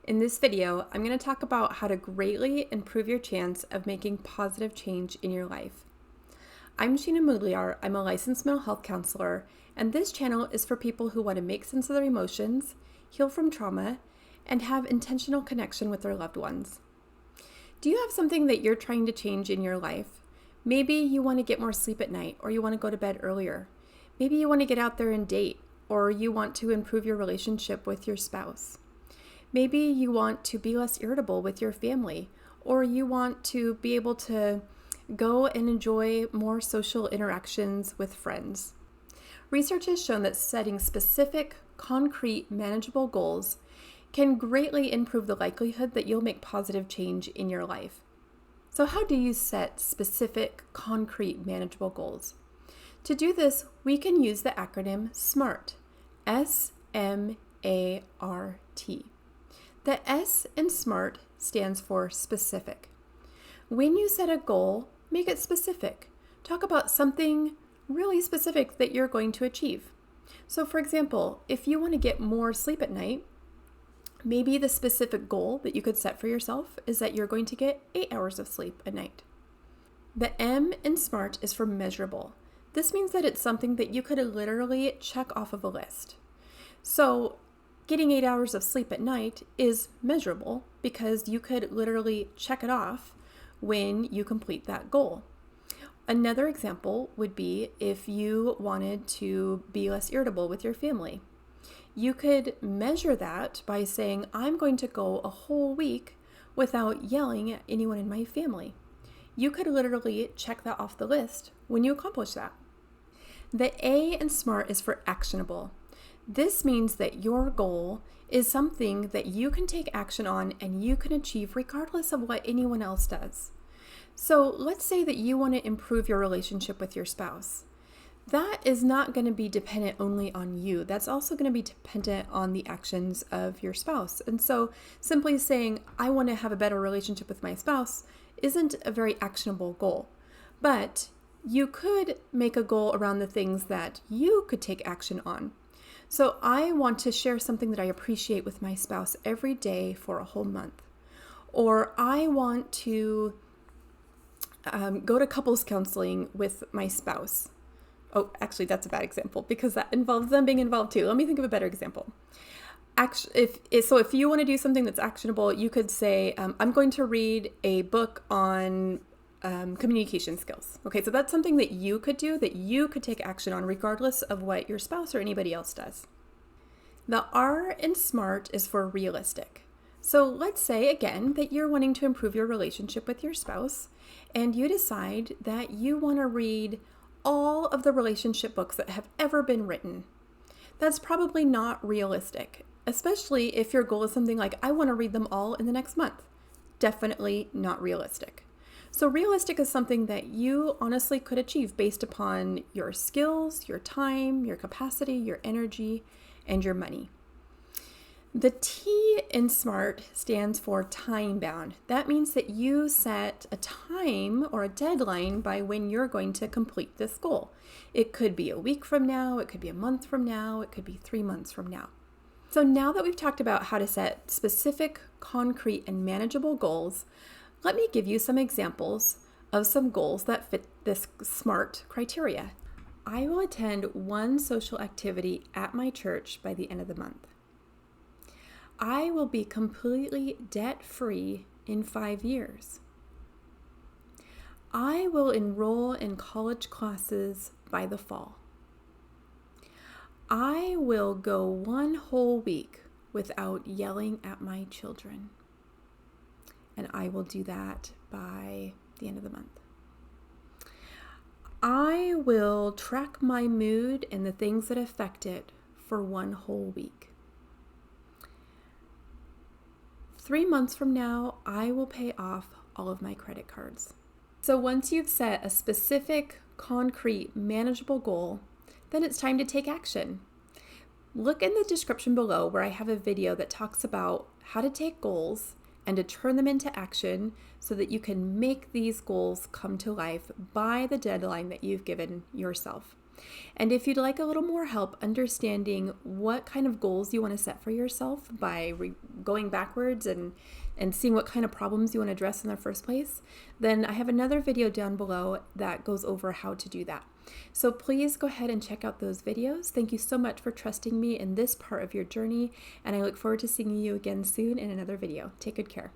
In this video, I'm going to talk about how to greatly improve your chance of making positive change in your life. I'm Sheena Mugliar. I'm a licensed mental health counselor, and this channel is for people who want to make sense of their emotions, heal from trauma, and have intentional connection with their loved ones. Do you have something that you're trying to change in your life? Maybe you want to get more sleep at night, or you want to go to bed earlier. Maybe you want to get out there and date, or you want to improve your relationship with your spouse. Maybe you want to be less irritable with your family, or you want to be able to go and enjoy more social interactions with friends. Research has shown that setting specific, concrete, manageable goals can greatly improve the likelihood that you'll make positive change in your life. So how do you set specific, concrete, manageable goals? To do this, we can use the acronym SMART, S-M-A-R-T. The S in SMART stands for specific. When you set a goal, make it specific. Talk about something really specific that you're going to achieve. So for example, if you want to get more sleep at night, maybe the specific goal that you could set for yourself is that you're going to get 8 hours of sleep a night. The M in SMART is for measurable. This means that it's something that you could literally check off of a list. So getting 8 hours of sleep at night is measurable because you could literally check it off when you complete that goal. Another example would be if you wanted to be less irritable with your family. You could measure that by saying, I'm going to go a whole week without yelling at anyone in my family. You could literally check that off the list when you accomplish that. The A in SMART is for actionable. This means that your goal is something that you can take action on and you can achieve regardless of what anyone else does. So let's say that you want to improve your relationship with your spouse. That is not going to be dependent only on you. That's also going to be dependent on the actions of your spouse. And so simply saying, I want to have a better relationship with my spouse isn't a very actionable goal. But you could make a goal around the things that you could take action on. So I want to share something that I appreciate with my spouse every day for a whole month. Or I want to go to couples counseling with my spouse. Oh, actually, that's a bad example because that involves them being involved too. Let me think of a better example. If you want to do something that's actionable, you could say, I'm going to read a book on communication skills. Okay, so that's something that you could do, that you could take action on regardless of what your spouse or anybody else does. The R in SMART is for realistic. So let's say again that you're wanting to improve your relationship with your spouse and you decide that you want to read all of the relationship books that have ever been written. That's probably not realistic, especially if your goal is something like, I want to read them all in the next month. Definitely not realistic. So realistic is something that you honestly could achieve based upon your skills, your time, your capacity, your energy, and your money. The T in SMART stands for time bound. That means that you set a time or a deadline by when you're going to complete this goal. It could be a week from now, it could be a month from now, it could be 3 months from now. So now that we've talked about how to set specific, concrete, and manageable goals, let me give you some examples of some goals that fit this SMART criteria. I will attend one social activity at my church by the end of the month. I will be completely debt-free in 5 years. I will enroll in college classes by the fall. I will go 1 whole week without yelling at my children. And I will do that by the end of the month. I will track my mood and the things that affect it for 1 whole week. 3 months from now, I will pay off all of my credit cards. So once you've set a specific, concrete, manageable goal, then it's time to take action. Look in the description below where I have a video that talks about how to take goals and to turn them into action so that you can make these goals come to life by the deadline that you've given yourself. And if you'd like a little more help understanding what kind of goals you want to set for yourself by going backwards and seeing what kind of problems you want to address in the first place, then I have another video down below that goes over how to do that. So please go ahead and check out those videos. Thank you so much for trusting me in this part of your journey, and I look forward to seeing you again soon in another video. Take good care.